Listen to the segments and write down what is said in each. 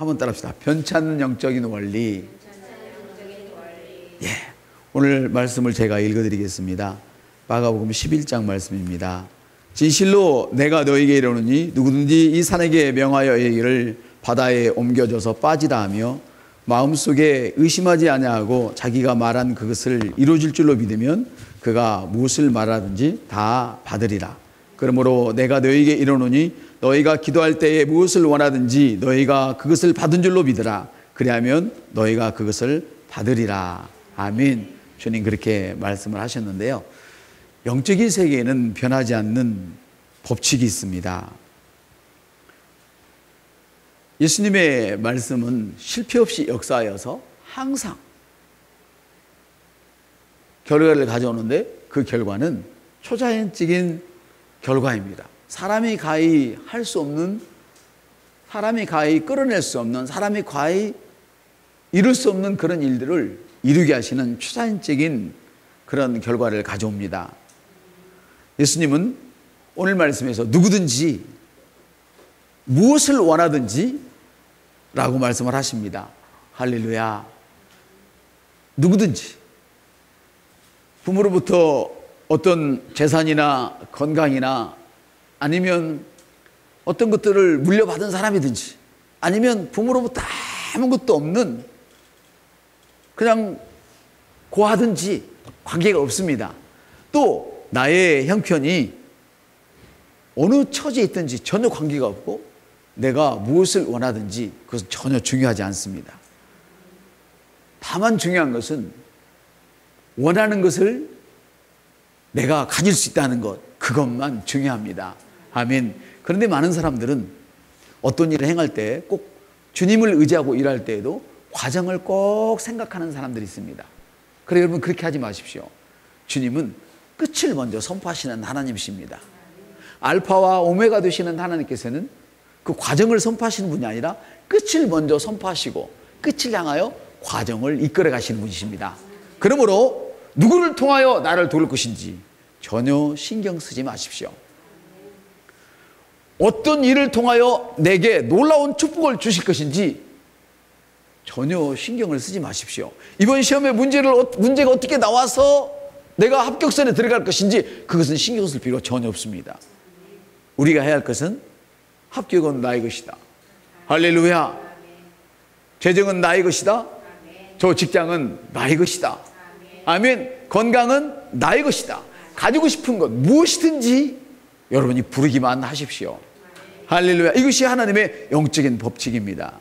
한번 따라합시다. 변치 않는 영적인 원리. 예, 오늘 말씀을 제가 읽어드리겠습니다. 마가복음 11장 말씀입니다. 진실로 내가 너에게 이르노니 누구든지 이 산에게 명하여 이르기를 바다에 옮겨져서 빠지라 하며 마음속에 의심하지 아니하고 자기가 말한 그것을 이루어질 줄로 믿으면 그가 무엇을 말하든지 다 받으리라. 그러므로 내가 너에게 이르노니 너희가 기도할 때에 무엇을 원하든지 너희가 그것을 받은 줄로 믿으라. 그리하면 너희가 그것을 받으리라. 아멘. 주님 그렇게 말씀을 하셨는데요, 영적인 세계에는 변하지 않는 법칙이 있습니다. 예수님의 말씀은 실패 없이 역사하여서 항상 결과를 가져오는데 그 결과는 초자연적인 결과입니다. 사람이 가히 할 수 없는, 사람이 가히 끌어낼 수 없는, 사람이 가히 이룰 수 없는 그런 일들을 이루게 하시는 초자연적인 그런 결과를 가져옵니다. 예수님은 오늘 말씀에서 누구든지 무엇을 원하든지 라고 말씀을 하십니다. 할렐루야. 누구든지 부모로부터 어떤 재산이나 건강이나 아니면 어떤 것들을 물려받은 사람이든지 아니면 부모로부터 아무것도 없는 그냥 고하든지 관계가 없습니다. 또 나의 형편이 어느 처지에 있든지 전혀 관계가 없고 내가 무엇을 원하든지 그것은 전혀 중요하지 않습니다. 다만 중요한 것은 원하는 것을 내가 가질 수 있다는 것, 그것만 중요합니다. 아멘. 그런데 많은 사람들은 어떤 일을 행할 때 꼭 주님을 의지하고 일할 때에도 과정을 꼭 생각하는 사람들이 있습니다. 그래 여러분 그렇게 하지 마십시오. 주님은 끝을 먼저 선포하시는 하나님이십니다. 알파와 오메가 되시는 하나님께서는 그 과정을 선포하시는 분이 아니라 끝을 먼저 선포하시고 끝을 향하여 과정을 이끌어 가시는 분이십니다. 그러므로 누구를 통하여 나를 도울 것인지 전혀 신경 쓰지 마십시오. 어떤 일을 통하여 내게 놀라운 축복을 주실 것인지 전혀 신경을 쓰지 마십시오. 이번 시험에 문제가 어떻게 나와서 내가 합격선에 들어갈 것인지 그것은 신경 쓸 필요가 전혀 없습니다. 우리가 해야 할 것은 합격은 나의 것이다. 할렐루야. 재정은 나의 것이다. 저 직장은 나의 것이다. 아멘. 건강은 나의 것이다. 가지고 싶은 것 무엇이든지 여러분이 부르기만 하십시오. 할렐루야. 이것이 하나님의 영적인 법칙입니다.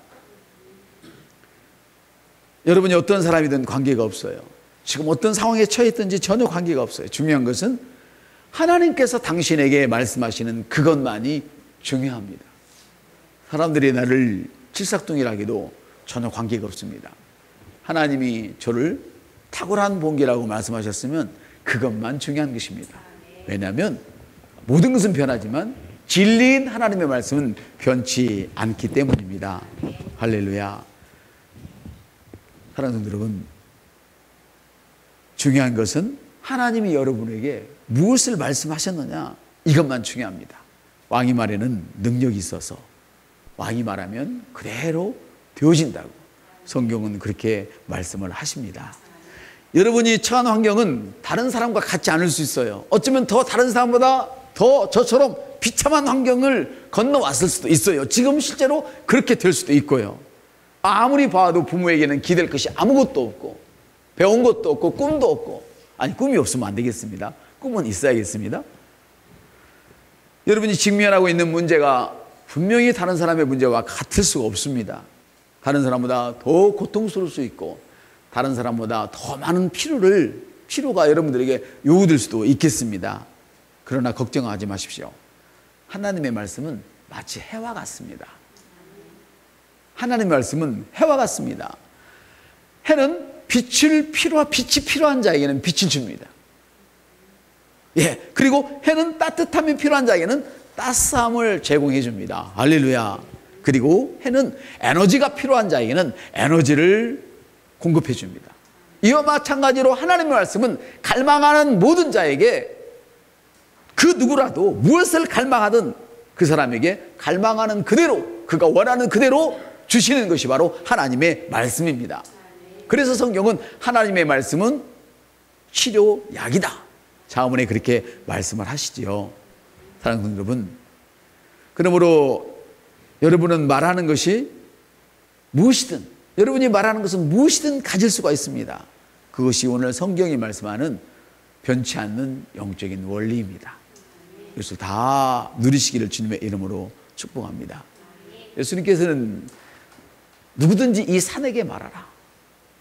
여러분이 어떤 사람이든 관계가 없어요. 지금 어떤 상황에 처해 있든지 전혀 관계가 없어요. 중요한 것은 하나님께서 당신에게 말씀하시는 그것만이 중요합니다. 사람들이 나를 칠삭둥이라기도 전혀 관계가 없습니다. 하나님이 저를 탁월한 본계라고 말씀하셨으면 그것만 중요한 것입니다. 왜냐하면 모든 것은 변하지만 진리인 하나님의 말씀은 변치 않기 때문입니다. 할렐루야. 사랑하는 여러분, 중요한 것은 하나님이 여러분에게 무엇을 말씀하셨느냐 이것만 중요합니다. 왕이 말에는 능력이 있어서 왕이 말하면 그대로 되어진다고 성경은 그렇게 말씀을 하십니다. 여러분이 처한 환경은 다른 사람과 같지 않을 수 있어요. 어쩌면 더 다른 사람보다 더 저처럼 비참한 환경을 건너왔을 수도 있어요. 지금 실제로 그렇게 될 수도 있고요. 아무리 봐도 부모에게는 기댈 것이 아무것도 없고 배운 것도 없고 꿈도 없고, 아니 꿈이 없으면 안 되겠습니다. 꿈은 있어야겠습니다. 여러분이 직면하고 있는 문제가 분명히 다른 사람의 문제와 같을 수가 없습니다. 다른 사람보다 더 고통스러울 수 있고 다른 사람보다 더 많은 피로가 여러분들에게 요구될 수도 있겠습니다. 그러나 걱정하지 마십시오. 하나님의 말씀은 마치 해와 같습니다. 하나님의 말씀은 해와 같습니다. 해는 빛이 필요한 자에게는 빛을 줍니다. 예, 그리고 해는 따뜻함이 필요한 자에게는 따스함을 제공해 줍니다. 할렐루야. 그리고 해는 에너지가 필요한 자에게는 에너지를 공급해 줍니다. 이와 마찬가지로 하나님의 말씀은 갈망하는 모든 자에게 그 누구라도 무엇을 갈망하든 그 사람에게 갈망하는 그대로, 그가 원하는 그대로 주시는 것이 바로 하나님의 말씀입니다. 그래서 성경은 하나님의 말씀은 치료약이다. 자문에 그렇게 말씀을 하시지요. 사랑하는 여러분, 그러므로 여러분은 말하는 것이 무엇이든, 여러분이 말하는 것은 무엇이든 가질 수가 있습니다. 그것이 오늘 성경이 말씀하는 변치 않는 영적인 원리입니다. 이것을 다 누리시기를 주님의 이름으로 축복합니다. 예수님께서는 누구든지 이 산에게 말하라.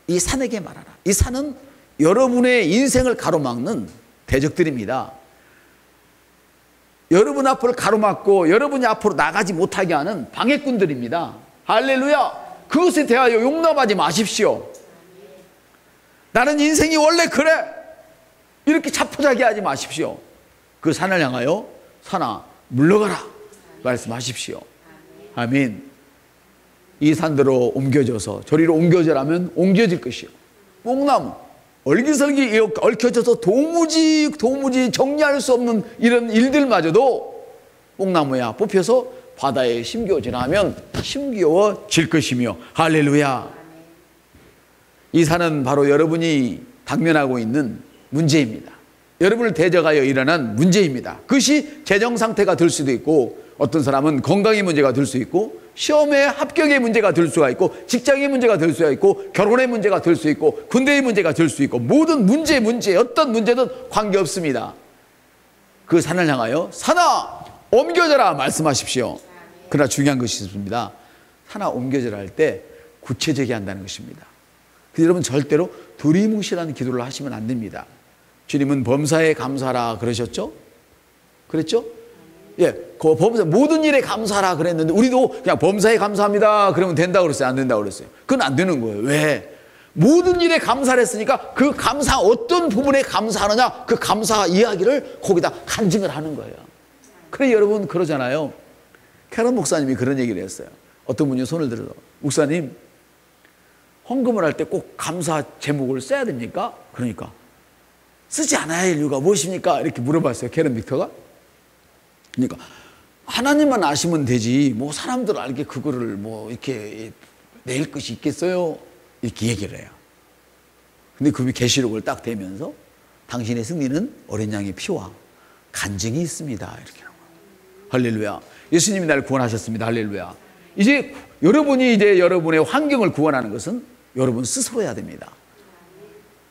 이 산에게 말하라. 이 산은 여러분의 인생을 가로막는 대적들입니다. 여러분 앞을 가로막고 여러분이 앞으로 나가지 못하게 하는 방해꾼들입니다. 할렐루야. 그것에 대하여 용납하지 마십시오. 나는 인생이 원래 그래, 이렇게 자포자기하지 마십시오. 그 산을 향하여 산아 물러가라 말씀하십시오. 아멘. 이 산대로 옮겨져서 저리로 옮겨져라면 옮겨질 것이요, 뽕나무 얼기설기 얽혀져서 도무지 정리할 수 없는 이런 일들마저도 뽕나무야 뽑혀서 바다에 심겨지라 하면 심겨질 것이며. 할렐루야. 이 산은 바로 여러분이 당면하고 있는 문제입니다. 여러분을 대적하여 일어난 문제입니다. 그것이 재정 상태가 될 수도 있고, 어떤 사람은 건강의 문제가 될 수 있고, 시험의 합격의 문제가 될 수가 있고, 직장의 문제가 될 수가 있고, 결혼의 문제가 될 수 있고, 군대의 문제가 될 수 있고, 모든 문제 어떤 문제든 관계없습니다. 그 산을 향하여 산아 옮겨져라 말씀하십시오. 그러나 중요한 것이 있습니다. 산아 옮겨져라 할 때 구체적이 한다는 것입니다. 여러분 절대로 두리뭉실한 기도를 하시면 안 됩니다. 주님은 범사에 감사하라 그러셨죠? 그랬죠? 예, 그 범사 모든 일에 감사하라 그랬는데 우리도 그냥 범사에 감사합니다 그러면 된다고 그랬어요? 안 된다고 그랬어요? 그건 안 되는 거예요. 왜? 모든 일에 감사를 했으니까 그 감사, 어떤 부분에 감사하느냐, 그 감사 이야기를 거기다 간증을 하는 거예요. 그래 여러분 그러잖아요. 캐런 목사님이 그런 얘기를 했어요. 어떤 분이 손을 들어서 목사님 헌금을 할 때 꼭 감사 제목을 써야 됩니까? 그러니까 쓰지 않아야 할 이유가 무엇입니까? 이렇게 물어봤어요. 캐런 빅터가. 그러니까 하나님만 아시면 되지 뭐 사람들 알게 그거를 뭐 이렇게 낼 것이 있겠어요? 이렇게 얘기를 해요. 근데 그 계시록을 딱 대면서 당신의 승리는 어린 양의 피와 간증이 있습니다. 이렇게 하는 거예요. 할렐루야. 예수님이 나를 구원하셨습니다. 할렐루야. 이제 여러분이 여러분의 환경을 구원하는 것은 여러분 스스로 해야 됩니다.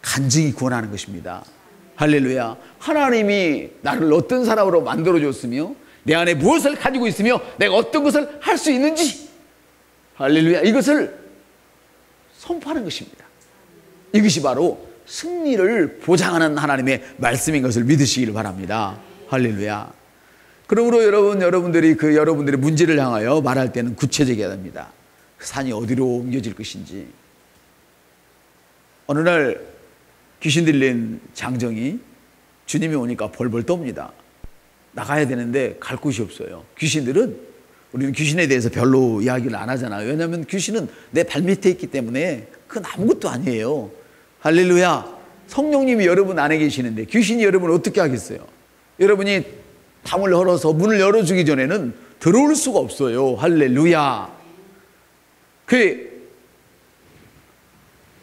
간증이 구원하는 것입니다. 할렐루야. 하나님이 나를 어떤 사람으로 만들어줬으며 내 안에 무엇을 가지고 있으며 내가 어떤 것을 할 수 있는지, 할렐루야, 이것을 선포하는 것입니다. 이것이 바로 승리를 보장하는 하나님의 말씀인 것을 믿으시길 바랍니다. 할렐루야. 그러므로 여러분들이 여러분들의 문제를 향하여 말할 때는 구체적이어야 합니다. 그 산이 어디로 옮겨질 것인지. 어느 날 귀신 들린 장정이 주님이 오니까 벌벌 떱니다. 나가야 되는데 갈 곳이 없어요. 우리는 귀신에 대해서 별로 이야기를 안 하잖아요. 왜냐하면 귀신은 내 발밑에 있기 때문에 그건 아무것도 아니에요. 할렐루야. 성령님이 여러분 안에 계시는데 귀신이 여러분을 어떻게 하겠어요? 여러분이 담을 열어서 문을 열어주기 전에는 들어올 수가 없어요. 할렐루야.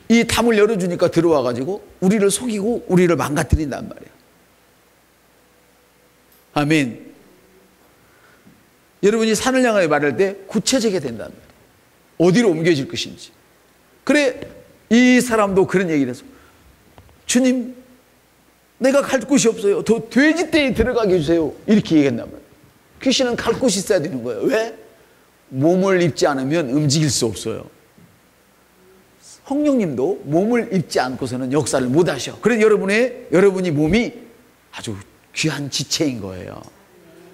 이 담을 열어주니까 들어와가지고 우리를 속이고 우리를 망가뜨린단 말이에요. 아멘. 여러분이 산을 향하여 말할 때 구체적이 된단 말이에요. 어디로 옮겨질 것인지. 그래 이 사람도 그런 얘기를 해서 주님 내가 갈 곳이 없어요. 더 돼지떼에 들어가게 해주세요. 이렇게 얘기했단 말이에요. 귀신은 갈 곳이 있어야 되는 거예요. 왜? 몸을 입지 않으면 움직일 수 없어요. 성령님도 몸을 입지 않고서는 역사를 못 하셔. 그래서 여러분이 몸이 아주 귀한 지체인 거예요.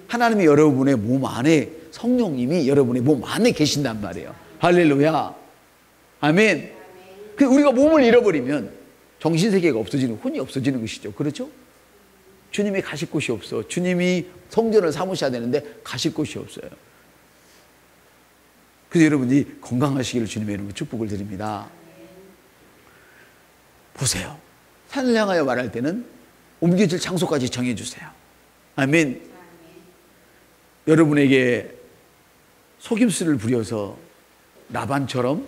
하나님이 여러분의 몸 안에, 성령님이 여러분의 몸 안에 계신단 말이에요. 할렐루야. 아멘. 우리가 몸을 잃어버리면 정신세계가 없어지는, 혼이 없어지는 것이죠. 그렇죠? 주님이 가실 곳이 없어. 주님이 성전을 삼으셔야 되는데 가실 곳이 없어요. 그래서 여러분이 건강하시기를 주님의 이름으로 축복을 드립니다. 보세요. 산을 향하여 말할 때는 옮겨질 장소까지 정해주세요. 아멘. 여러분에게 속임수를 부려서 라반처럼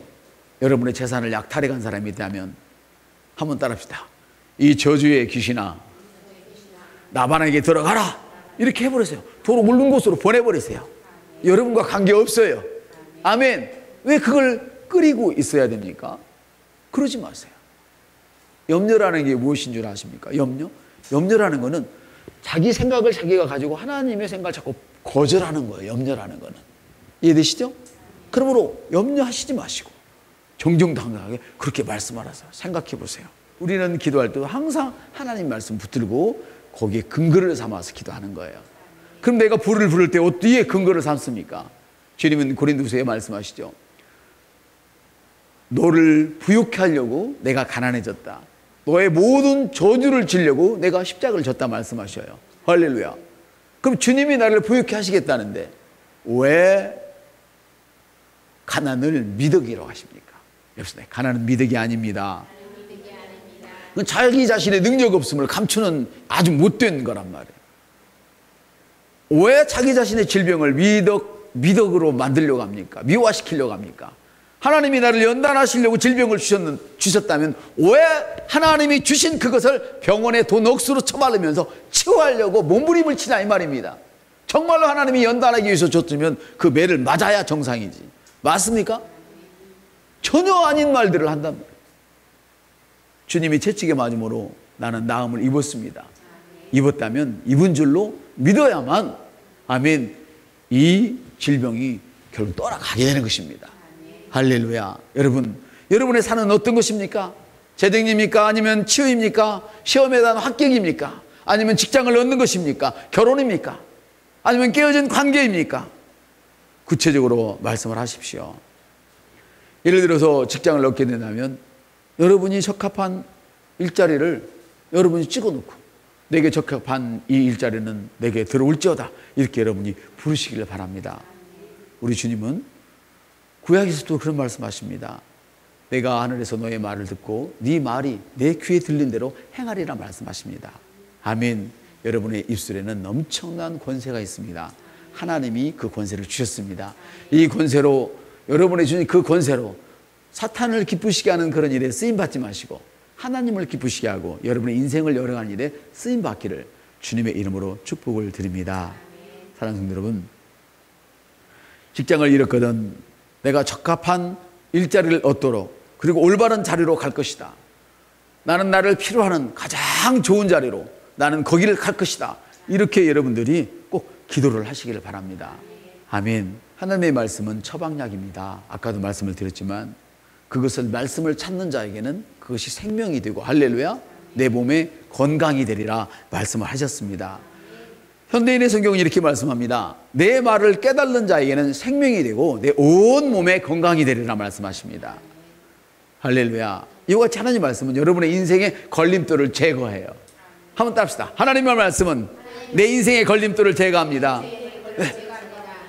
여러분의 재산을 약탈해 간 사람이 있다면 한번 따라합시다. 이 저주의 귀신아, 라반에게 들어가라. 이렇게 해버리세요. 도로 물른 곳으로 보내버리세요. 여러분과 관계없어요. 아멘. 왜 그걸 끓이고 있어야 됩니까? 그러지 마세요. 염려라는 게 무엇인 줄 아십니까? 염려라는 거는 자기 생각을 자기가 가지고 하나님의 생각을 자꾸 거절하는 거예요. 염려라는 거는. 이해되시죠? 그러므로 염려하시지 마시고 정정당당하게 그렇게 말씀하라서 생각해 보세요. 우리는 기도할 때 항상 하나님 말씀 붙들고 거기에 근거를 삼아서 기도하는 거예요. 그럼 내가 불을 부를 때 어디에 근거를 삼습니까? 주님은 고린도서에 말씀하시죠. 너를 부욕케 하려고 내가 가난해졌다. 너의 모든 저주를 지려고 내가 십자가를 졌다 말씀하셔요. 할렐루야. 그럼 주님이 나를 부욕케 하시겠다는데 왜 가난을 미덕이라고 하십니까? 여러분, 가난은 미덕이 아닙니다. 그건 자기 자신의 능력 없음을 감추는 아주 못된 거란 말이에요. 왜 자기 자신의 질병을 미덕으로 만들려고 합니까? 미화시키려고 합니까? 하나님이 나를 연단하시려고 질병을 주셨다면 왜 하나님이 주신 그것을 병원에 돈 억수로 처바르면서 치유하려고 몸부림을 치냐 이 말입니다. 정말로 하나님이 연단하기 위해서 줬으면 그 매를 맞아야 정상이지. 맞습니까? 전혀 아닌 말들을 한단 말이에요. 주님이 채찍에 맞음으로 나는 나음을 입었습니다. 입었다면 입은 줄로 믿어야만 아멘 이 질병이 결국 떠나가게 되는 것입니다. 할렐루야. 여러분의 삶은 어떤 것입니까? 재등입니까? 아니면 치유입니까? 시험에 대한 합격입니까? 아니면 직장을 얻는 것입니까? 결혼입니까? 아니면 깨어진 관계입니까? 구체적으로 말씀을 하십시오. 예를 들어서 직장을 얻게 된다면 여러분이 적합한 일자리를 여러분이 찍어놓고 내게 적합한 이 일자리는 내게 들어올지어다 이렇게 여러분이 부르시기를 바랍니다. 우리 주님은 구약에서도 그런 말씀하십니다. 내가 하늘에서 너의 말을 듣고 네 말이 내 귀에 들린 대로 행하리라 말씀하십니다. 아멘. 여러분의 입술에는 엄청난 권세가 있습니다. 하나님이 그 권세를 주셨습니다. 이 권세로 여러분의 주님 그 권세로 사탄을 기쁘시게 하는 그런 일에 쓰임받지 마시고 하나님을 기쁘시게 하고 여러분의 인생을 열어가는 일에 쓰임받기를 주님의 이름으로 축복을 드립니다. 사랑하는 성도 여러분, 직장을 잃었거든 내가 적합한 일자리를 얻도록 그리고 올바른 자리로 갈 것이다. 나는 나를 필요하는 가장 좋은 자리로 나는 거기를 갈 것이다. 이렇게 여러분들이 꼭 기도를 하시기를 바랍니다. 아멘. 하나님의 말씀은 처방약입니다. 아까도 말씀을 드렸지만 그것을 말씀을 찾는 자에게는 그것이 생명이 되고 할렐루야 내 몸에 건강이 되리라 말씀을 하셨습니다. 현대인의 성경은 이렇게 말씀합니다. 내 말을 깨달는 자에게는 생명이 되고 내 온 몸에 건강이 되리라 말씀하십니다. 할렐루야. 이와 같이 하나님 말씀은 여러분의 인생의 걸림돌을 제거해요. 한번 따릅시다. 하나님의 말씀은 내 인생의 걸림돌을 제거합니다. 네.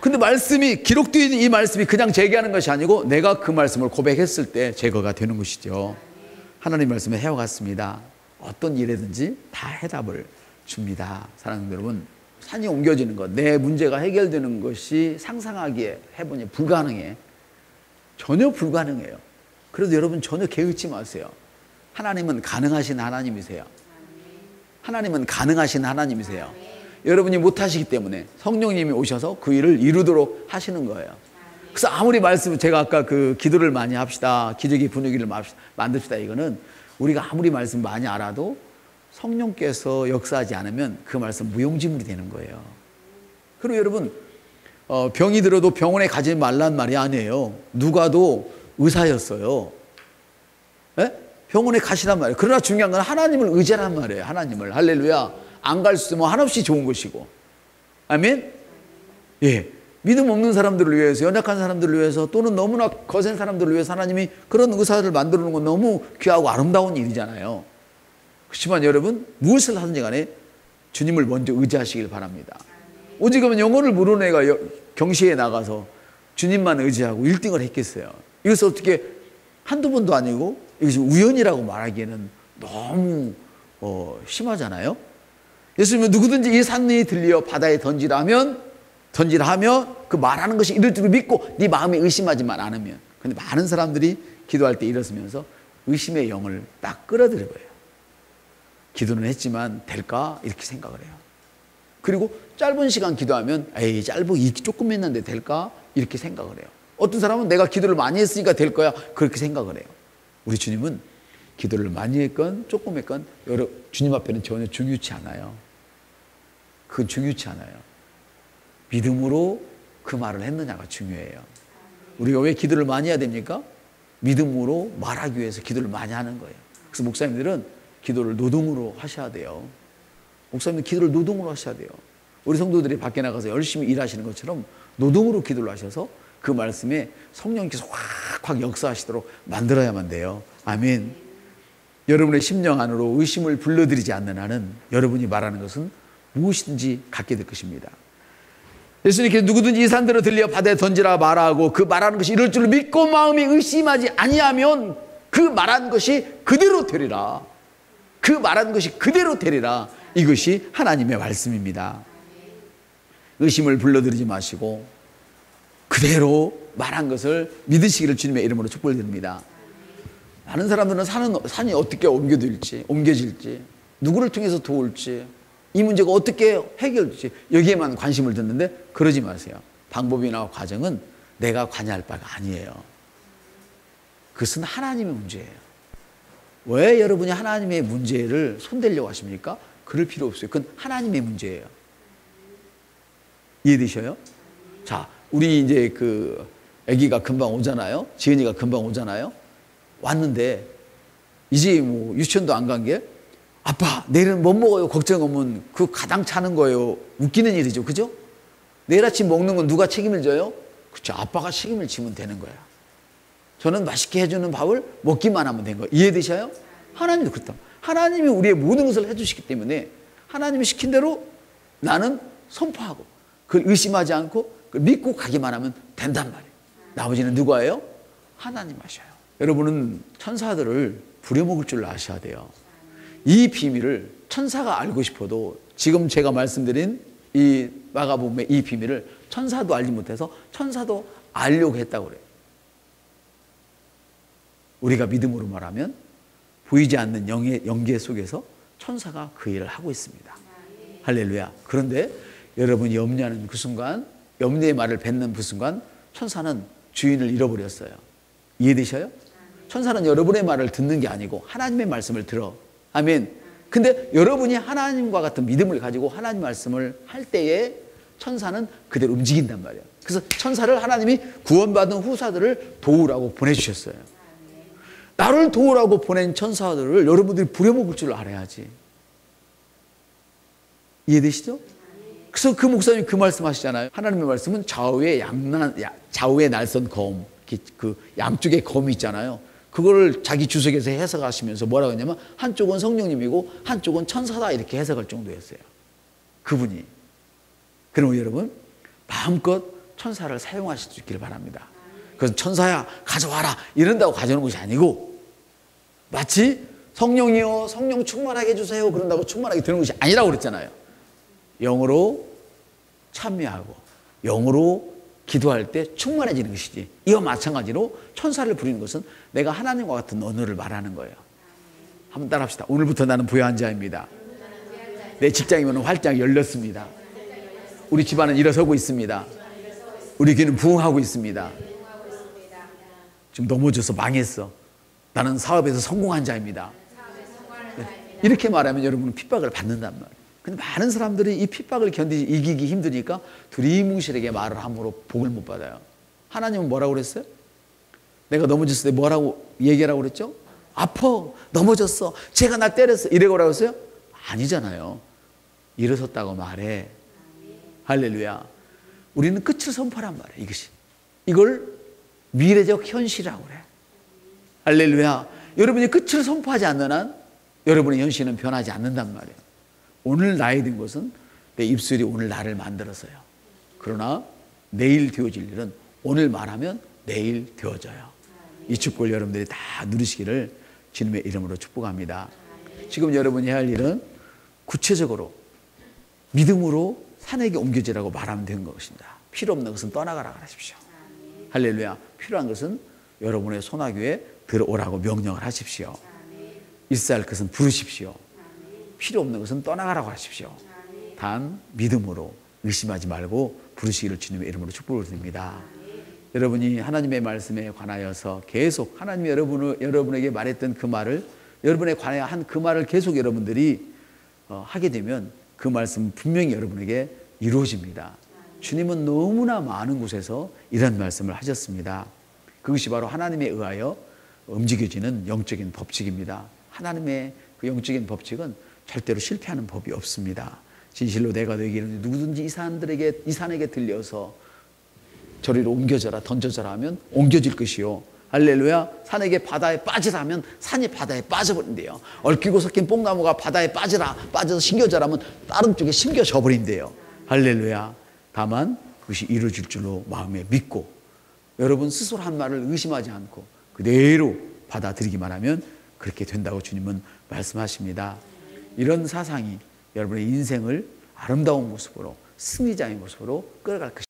근데 말씀이 기록되어 있는 이 말씀이 그냥 제거하는 것이 아니고 내가 그 말씀을 고백했을 때 제거가 되는 것이죠. 하나님 말씀은 해와 같습니다. 어떤 일에든지 다 해답을 줍니다. 사랑하는 여러분, 산이 옮겨지는 것, 내 문제가 해결되는 것이 상상하기에 해보니 불가능해. 전혀 불가능해요. 그래도 여러분 전혀 게으르지 마세요. 하나님은 가능하신 하나님이세요. 하나님은 가능하신 하나님이세요. 여러분이 못하시기 때문에 성령님이 오셔서 그 일을 이루도록 하시는 거예요. 그래서 아무리 말씀, 제가 아까 그 기도를 많이 합시다, 기적의 분위기를 만듭시다, 이거는 우리가 아무리 말씀 많이 알아도 성령께서 역사하지 않으면 그 말씀 무용지물이 되는 거예요. 그리고 여러분, 병이 들어도 병원에 가지 말란 말이 아니에요. 누가도 의사였어요. 네? 병원에 가시란 말이에요. 그러나 중요한 건 하나님을 의지하란 말이에요. 하나님을. 할렐루야. 안 갈 수 있으면 한없이 좋은 것이고. 아멘? 예. 믿음 없는 사람들을 위해서, 연약한 사람들을 위해서, 또는 너무나 거센 사람들을 위해서 하나님이 그런 의사를 만들어 놓은 건 너무 귀하고 아름다운 일이잖아요. 그렇지만 여러분, 무엇을 하든지 간에 주님을 먼저 의지하시길 바랍니다. 오직은 영혼을 물은 애가 경시에 나가서 주님만 의지하고 1등을 했겠어요. 이것을 어떻게 한두 번도 아니고 이것이 우연이라고 말하기에는 너무 심하잖아요. 예수님은 누구든지 이 산이 들려 바다에 던지라 하며 그 말하는 것이 이를 줄 믿고 네 마음에 의심하지만 않으면 근데 많은 사람들이 기도할 때 일어서면서 의심의 영을 딱 끌어들여 버려요. 기도는 했지만 될까? 이렇게 생각을 해요. 그리고 짧은 시간 기도하면 에이 짧고 조금 했는데 될까? 이렇게 생각을 해요. 어떤 사람은 내가 기도를 많이 했으니까 될 거야. 그렇게 생각을 해요. 우리 주님은 기도를 많이 했건 조금 했건 주님 앞에는 전혀 중요치 않아요. 그건 중요치 않아요. 믿음으로 그 말을 했느냐가 중요해요. 우리가 왜 기도를 많이 해야 됩니까? 믿음으로 말하기 위해서 기도를 많이 하는 거예요. 그래서 목사님들은 기도를 노동으로 하셔야 돼요. 목사님은 기도를 노동으로 하셔야 돼요. 우리 성도들이 밖에 나가서 열심히 일하시는 것처럼 노동으로 기도를 하셔서 그 말씀에 성령께서 확확 역사하시도록 만들어야만 돼요. 아멘. 여러분의 심령 안으로 의심을 불러들이지 않는 한은 여러분이 말하는 것은 무엇이든지 갖게 될 것입니다. 예수님께서 누구든지 이 산대로 들려 바다에 던지라 말하고 그 말하는 것이 이럴 줄 믿고 마음이 의심하지 아니하면 그 말한 것이 그대로 되리라. 그 말한 것이 그대로 되리라. 이것이 하나님의 말씀입니다. 의심을 불러들이지 마시고 그대로 말한 것을 믿으시기를 주님의 이름으로 축복을 드립니다. 많은 사람들은 산이 어떻게 옮겨질지, 누구를 통해서 도울지, 이 문제가 어떻게 해결될지 여기에만 관심을 듣는데 그러지 마세요. 방법이나 과정은 내가 관여할 바가 아니에요. 그것은 하나님의 문제예요. 왜 여러분이 하나님의 문제를 손대려고 하십니까? 그럴 필요 없어요. 그건 하나님의 문제예요. 이해되셔요? 자, 우리 이제 아기가 금방 오잖아요. 지은이가 금방 오잖아요. 왔는데 이제 뭐 유치원도 안 간 게 아빠 내일은 뭐 먹어요? 걱정하면 그 가당 차는 거예요. 웃기는 일이죠. 그죠? 내일 아침 먹는 건 누가 책임을 져요? 그렇죠. 아빠가 책임을 지면 되는 거야. 저는 맛있게 해주는 밥을 먹기만 하면 된 거예요. 이해되셔요? 하나님도 그렇다. 하나님이 우리의 모든 것을 해주시기 때문에 하나님이 시킨 대로 나는 선포하고 그걸 의심하지 않고 그걸 믿고 가기만 하면 된단 말이에요. 나머지는 누가예요? 하나님 하셔요. 여러분은 천사들을 부려먹을 줄 아셔야 돼요. 이 비밀을 천사가 알고 싶어도 지금 제가 말씀드린 이 마가복음의 이 비밀을 천사도 알지 못해서 천사도 알려고 했다고 그래요. 우리가 믿음으로 말하면 보이지 않는 영계 속에서 천사가 그 일을 하고 있습니다. 할렐루야. 그런데 여러분이 염려하는 그 순간, 염려의 말을 뱉는 그 순간 천사는 주인을 잃어버렸어요. 이해되셔요? 천사는 여러분의 말을 듣는 게 아니고 하나님의 말씀을 들어. 아멘. 근데 여러분이 하나님과 같은 믿음을 가지고 하나님 말씀을 할 때에 천사는 그대로 움직인단 말이에요. 그래서 천사를 하나님이 구원받은 후사들을 도우라고 보내주셨어요. 나를 도우라고 보낸 천사들을 여러분들이 부려먹을 줄 알아야지. 이해되시죠? 그래서 그 목사님이 그 말씀 하시잖아요. 하나님의 말씀은 좌우의 날선 검, 그 양쪽에 검이 있잖아요. 그걸 자기 주석에서 해석하시면서 뭐라고 했냐면 한쪽은 성령님이고 한쪽은 천사다 이렇게 해석할 정도였어요. 그분이. 그럼 여러분 마음껏 천사를 사용하실 수 있기를 바랍니다. 그래서 천사야 가져와라 이런다고 가져오는 것이 아니고 마치 성령이요 성령 충만하게 해주세요 그런다고 충만하게 되는 것이 아니라고 그랬잖아요. 영으로 참여하고 영으로 기도할 때 충만해지는 것이지. 이와 마찬가지로 천사를 부리는 것은 내가 하나님과 같은 언어를 말하는 거예요. 한번 따라합시다. 오늘부터 나는 부여한 자입니다. 내 직장이면 활짝 열렸습니다. 우리 집안은 일어서고 있습니다. 우리 교회는 부흥하고 있습니다. 지금 넘어져서 망했어. 나는 사업에서 성공한 자입니다. 이렇게 말하면 여러분은 핍박을 받는단 말이에요. 근데 많은 사람들이 이 핍박을 이기기 힘드니까 두리뭉실하게 말을 함으로 복을 못 받아요. 하나님은 뭐라고 그랬어요? 내가 넘어졌을 때 뭐라고 얘기하라고 그랬죠? 아파, 넘어졌어, 제가 나 때렸어 이래고 라고 했어요? 아니잖아요. 일어섰다고 말해. 할렐루야. 우리는 끝을 선포란 말이에요. 이것이. 이걸 미래적 현실이라고 그래. 할렐루야. 여러분이 끝을 선포하지 않는 한 여러분의 현실은 변하지 않는단 말이에요. 오늘 나에 든 것은 내 입술이 오늘 나를 만들었어요. 그러나 내일 되어질 일은 오늘 말하면 내일 되어져요. 이 축복을 여러분들이 다 누리시기를 주님의 이름으로 축복합니다. 지금 여러분이 해야 할 일은 구체적으로 믿음으로 산에게 옮겨지라고 말하면 되는 것입니다. 필요 없는 것은 떠나가라 하십시오. 할렐루야. 필요한 것은 여러분의 소나교에 들어오라고 명령을 하십시오. 있어야 할 것은 부르십시오. 필요 없는 것은 떠나가라고 하십시오. 단 믿음으로 의심하지 말고 부르시기를 주님의 이름으로 축복을 드립니다. 여러분이 하나님의 말씀에 관하여서 계속 하나님이 여러분에게 말했던 그 말을, 여러분에 관하여 한 그 말을 계속 여러분들이 하게 되면 그 말씀은 분명히 여러분에게 이루어집니다. 주님은 너무나 많은 곳에서 이런 말씀을 하셨습니다. 그것이 바로 하나님에 의하여 움직여지는 영적인 법칙입니다. 하나님의 그 영적인 법칙은 절대로 실패하는 법이 없습니다. 진실로 내가 너에게 이르노니 누구든지 이 산에게 들려서 저리로 옮겨져라 던져져라 하면 옮겨질 것이요. 할렐루야. 산에게 바다에 빠지라 하면 산이 바다에 빠져버린대요. 얽히고 섞인 뽕나무가 바다에 빠져서 심겨져라 하면 다른 쪽에 심겨져 버린대요. 할렐루야. 다만 그것이 이루어질 줄로 마음에 믿고 여러분 스스로 한 말을 의심하지 않고 그대로 받아들이기만 하면 그렇게 된다고 주님은 말씀하십니다. 이런 사상이 여러분의 인생을 아름다운 모습으로 승리자의 모습으로 끌어갈 것입니다.